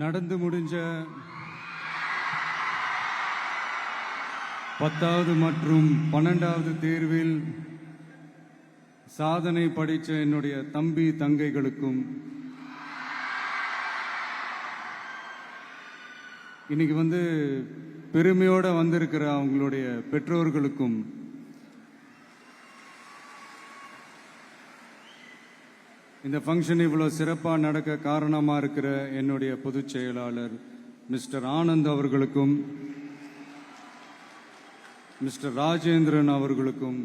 நடந்து முடிஞ்ச 10வது மற்றும் 12வது தேர்வில் சாதனை படைத்த என்னுடைய தம்பி தங்கைகளுக்கும் இன்னைக்கு பெருமையோட வந்திருக்கிற அவங்களுடைய பெற்றோர்களுக்கும் இந்த ஃபங்க்ஷன் இவ்வளவு சிறப்பாக நடக்க காரணமாக இருக்கிற என்னுடைய பொதுச் செயலாளர் மிஸ்டர் ஆனந்த் அவர்களுக்கும் மிஸ்டர் ராஜேந்திரன் அவர்களுக்கும்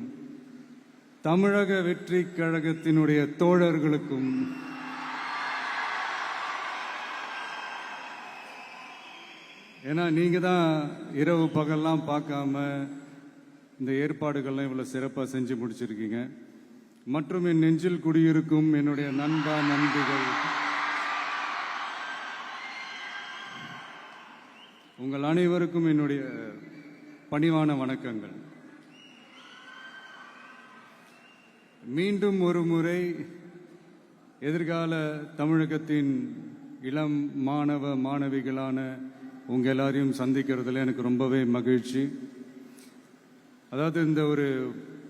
தமிழக வெற்றி கழகத்தினுடைய தோழர்களுக்கும் ஏன்னா நீங்க தான் இரவு பகல்லாம் பார்க்காம இந்த ஏற்பாடுகள்லாம் இவ்வளவு சிறப்பாக செஞ்சு முடிச்சிருக்கீங்க. மற்றும் என் நெஞ்சில் குடியிருக்கும் என்னுடைய நண்பா நண்பிகள், உங்கள் அனைவருக்கும் என்னுடைய பணிவான வணக்கங்கள். மீண்டும் ஒரு முறை எதிர்கால தமிழகத்தின் இளம் மாணவ மாணவிகளான உங்க எல்லாரையும் சந்திக்கிறதுல எனக்கு ரொம்பவே மகிழ்ச்சி. அதாவது இந்த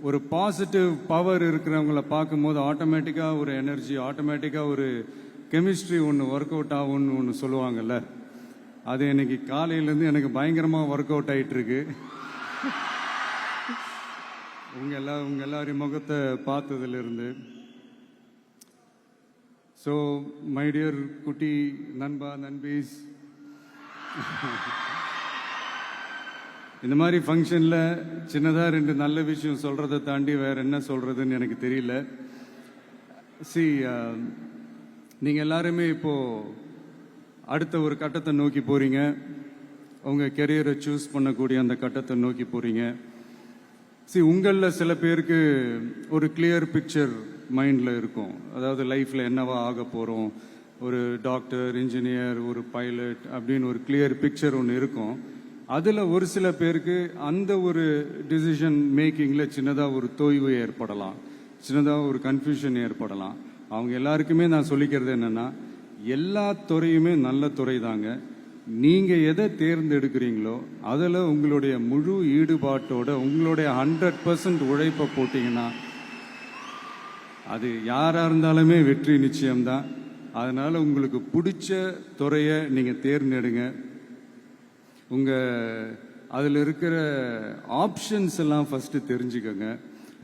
ஒரு பாசிட்டிவ் பவர் இருக்கிறவங்கள பார்க்கும்போது ஆட்டோமேட்டிக்காக ஒரு எனர்ஜி, ஆட்டோமேட்டிக்காக ஒரு கெமிஸ்ட்ரி ஒர்க் அவுட் ஆகும்னு ஒன்று சொல்லுவாங்கல்ல, அது இன்னைக்கு காலையிலேருந்து எனக்கு பயங்கரமாக ஒர்க் அவுட் ஆகிட்டு இருக்கு. உங்க எல்லாரையும் முகத்தை பார்த்ததுலேருந்து. ஸோ மை டியர் குட்டி நண்பா நண்பீஸ், இந்த மாதிரி ஃபங்க்ஷனில் சின்னதாக 2 நல்ல விஷயம் சொல்கிறத தாண்டி வேறு என்ன சொல்கிறதுன்னு எனக்கு தெரியல. நீங்கள் எல்லாருமே இப்போது அடுத்த ஒரு கட்டத்தை நோக்கி போகிறீங்க. உங்கள் கெரியரை சூஸ் பண்ணக்கூடிய அந்த கட்டத்தை நோக்கி போகிறீங்க. உங்களில் சில பேருக்கு ஒரு கிளியர் பிக்சர் மைண்டில் இருக்கும். அதாவது லைஃப்பில் என்னவா ஆக போகிறோம், ஒரு டாக்டர், இன்ஜினியர், ஒரு பைலட் அப்படின்னு ஒரு கிளியர் பிக்சர் ஒன்று இருக்கும். அதில் ஒரு சில பேருக்கு அந்த ஒரு டிசிஷன் மேக்கிங்கில் சின்னதாக ஒரு தொய்வு ஏற்படலாம், சின்னதாக ஒரு கன்ஃபியூஷன் ஏற்படலாம். அவங்க எல்லாருக்குமே நான் சொல்லிக்கிறது என்னென்னா, எல்லா துறையுமே நல்ல துறை தாங்க. நீங்கள் எதை தேர்ந்தெடுக்கிறீங்களோ அதில் உங்களுடைய முழு ஈடுபாட்டோட உங்களுடைய 100% உழைப்பை போட்டிங்கன்னா அது யாராக இருந்தாலுமே வெற்றி நிச்சயம்தான். அதனால் உங்களுக்கு பிடிச்ச துறையை நீங்கள் தேர்ந்தெடுங்க. அதில் இருக்கிற ஆப்ஷன்ஸ் எல்லாம் ஃபஸ்ட்டு தெரிஞ்சுக்கோங்க.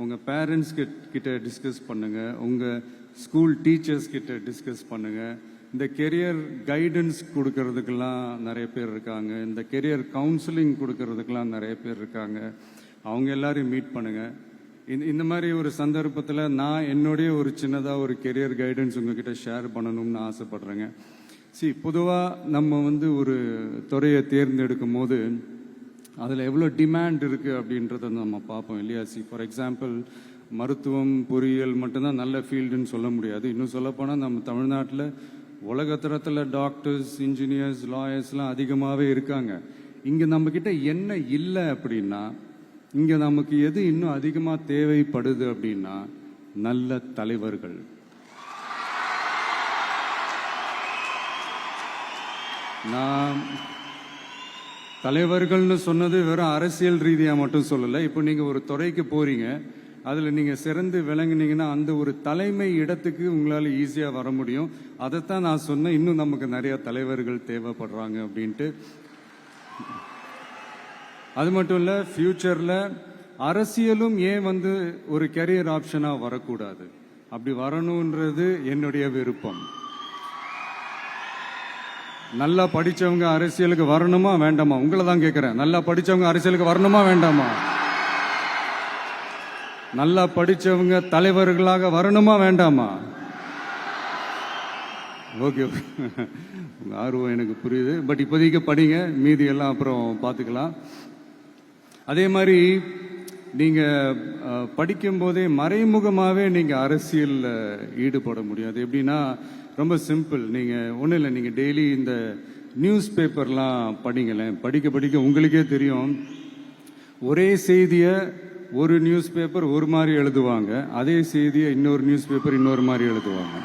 உங்கள் பேரண்ட்ஸ் கிட்ட டிஸ்கஸ் பண்ணுங்கள், உங்கள் ஸ்கூல் டீச்சர்ஸ் கிட்ட டிஸ்கஸ் பண்ணுங்கள். இந்த கெரியர் கைடன்ஸ் கொடுக்கறதுக்கெல்லாம் நிறைய பேர் இருக்காங்க, இந்த கெரியர் கவுன்சிலிங் கொடுக்கறதுக்கெல்லாம் நிறைய பேர் இருக்காங்க. அவங்க எல்லாரையும் மீட் பண்ணுங்கள். இந்த மாதிரி ஒரு சந்தர்ப்பத்தில் நான் என்னுடைய ஒரு சின்னதாக ஒரு கெரியர் கைடன்ஸ் உங்ககிட்ட ஷேர் பண்ணணும்னு ஆசைப்படுறேங்க. பொதுவாக நம்ம ஒரு துறையை தேர்ந்தெடுக்கும் போது அதில் எவ்வளோ டிமாண்ட் இருக்குது அப்படின்றத நம்ம பார்ப்போம் இல்லையா. ஃபார் எக்ஸாம்பிள், மருத்துவம், பொறியியல் மட்டும்தான் நல்ல ஃபீல்டுன்னு சொல்ல முடியாது. இன்னும் சொல்லப்போனால் நம்ம தமிழ்நாட்டில் உலகத்தரத்தில் டாக்டர்ஸ், இன்ஜினியர்ஸ், லாயர்ஸ்லாம் அதிகமாகவே இருக்காங்க. இங்கே நம்மக்கிட்ட என்ன இல்லை அப்படின்னா, இங்கே நமக்கு எது இன்னும் அதிகமாக தேவைப்படுது அப்படின்னா நல்ல தலைவர்கள். நான் தலைவர்கள்னு சொன்னது வெறும் அரசியல் ரீதியாக மட்டும் சொல்லலை. இப்போ நீங்கள் ஒரு துறைக்கு போகிறீங்க, அதில் நீங்கள் சிறந்து விளங்குனீங்கன்னா அந்த ஒரு தலைமை இடத்துக்கு உங்களால் ஈஸியாக வர முடியும். அதைத்தான் நான் சொன்னேன், இன்னும் நமக்கு நிறைய தலைவர்கள் தேவைப்படுறாங்க அப்படின்ட்டு. அது மட்டும் இல்லை, ஃபியூச்சரில் அரசியலும் ஏன் ஒரு கெரியர் ஆப்ஷனாக வரக்கூடாது, அப்படி வரணுன்றது என்னுடைய விருப்பம். நல்லா படித்தவங்க அரசியலுக்கு வரணுமா வேண்டாமா? உங்களை தான் கேட்குறேன். நல்லா படித்தவங்க அரசியலுக்கு வரணுமா வேண்டாமா? நல்லா படித்தவங்க தலைவர்களாக வரணுமா வேண்டாமா? ஓகே, உங்கள் ஆர்வம் எனக்கு புரியுது. பட் இப்போதைக்கு படிங்க, மீதி எல்லாம் அப்புறம் பார்த்துக்கலாம். அதே மாதிரி நீங்கள் படிக்கும்போதே மறைமுகமாகவே நீங்கள் அரசியலில் ஈடுபட முடியாது. எப்படின்னா, ரொம்ப சிம்பிள். நீங்கள் ஒன்றும் இல்லை, நீங்கள் டெய்லி இந்த நியூஸ் பேப்பர்லாம் படிங்களேன். படிக்க படிக்க உங்களுக்கே தெரியும், ஒரே செய்தியை ஒரு நியூஸ் பேப்பர் ஒரு மாதிரி எழுதுவாங்க, அதே செய்தியை இன்னொரு நியூஸ் பேப்பர் இன்னொரு மாதிரி எழுதுவாங்க.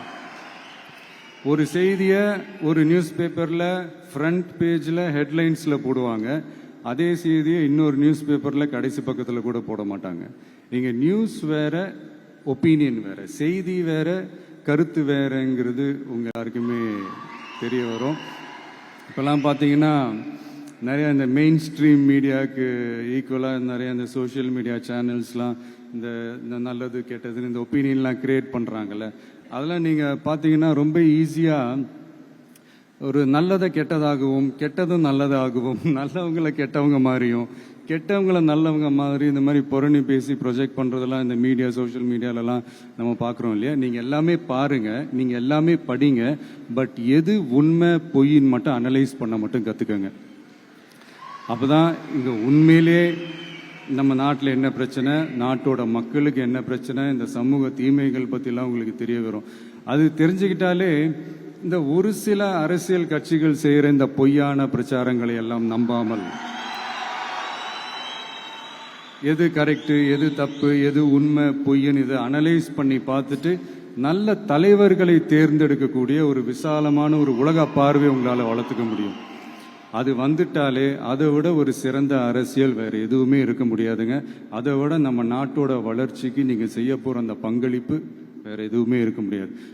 ஒரு செய்தியை ஒரு நியூஸ் பேப்பரில் ஃப்ரண்ட் பேஜில் ஹெட்லைன்ஸில் போடுவாங்க, அதே செய்தியை இன்னொரு நியூஸ் பேப்பரில் கடைசி பக்கத்தில் கூட போட மாட்டாங்க. நீங்கள் நியூஸ் வேற, ஒப்பீனியன் வேற, செய்தி வேற, கருத்து வேறங்கிறது உங்கள் யாருக்குமே தெரிய வரும். இப்போல்லாம் பார்த்தீங்கன்னா நிறைய இந்த மெயின் ஸ்ட்ரீம் மீடியாவுக்கு ஈக்குவலாக நிறைய இந்த சோஷியல் மீடியா சேனல்ஸ்லாம் இந்த நல்லது கெட்டதுன்னு இந்த ஒப்பீனியன்லாம் கிரியேட் பண்ணுறாங்கல்ல, அதெல்லாம் நீங்கள் பார்த்தீங்கன்னா ரொம்ப ஈஸியாக ஒரு நல்லதை கெட்டதாகவும் கெட்டதும் நல்லதாகவும் நல்லவங்களை கெட்டவங்க மாதிரியும் கெட்டவங்களை நல்லவங்க மாதிரி இந்த மாதிரி புரணி பேசி ப்ரொஜெக்ட் பண்ணுறதெல்லாம் இந்த மீடியா சோஷியல் மீடியாலலாம் நம்ம பார்க்குறோம் இல்லையா. நீங்கள் எல்லாமே பாருங்கள், நீங்கள் எல்லாமே படிங்க, பட் எது உண்மை பொய்ன்னு மட்டும் அனலைஸ் பண்ண மட்டும் கற்றுக்கங்க. அப்போ தான் இங்கே உண்மையிலே நம்ம நாட்டில் என்ன பிரச்சனை, நாட்டோட மக்களுக்கு என்ன பிரச்சனை, இந்த சமூக தீமைகள் பற்றிலாம் உங்களுக்கு தெரிய வரும். அது தெரிஞ்சுக்கிட்டாலே இந்த ஒரு சில அரசியல் கட்சிகள் செய்கிற இந்த பொய்யான பிரச்சாரங்களை எல்லாம் நம்பாமல் எது கரெக்டு, எது தப்பு, எது உண்மை பொய்ன்னு இதை அனலைஸ் பண்ணி பார்த்துட்டு நல்ல தலைவர்களை தேர்ந்தெடுக்கக்கூடிய ஒரு விசாலமான ஒரு உலக பார்வை உங்களால் வளர்த்துக்க முடியும். அது வந்துட்டாலே அதை விட ஒரு சிறந்த அரசியல் வேறு எதுவுமே இருக்க முடியாதுங்க. அதை விட நம்ம நாட்டோட வளர்ச்சிக்கு நீங்கள் செய்ய போகிற அந்த பங்களிப்பு வேறு எதுவுமே இருக்க முடியாது.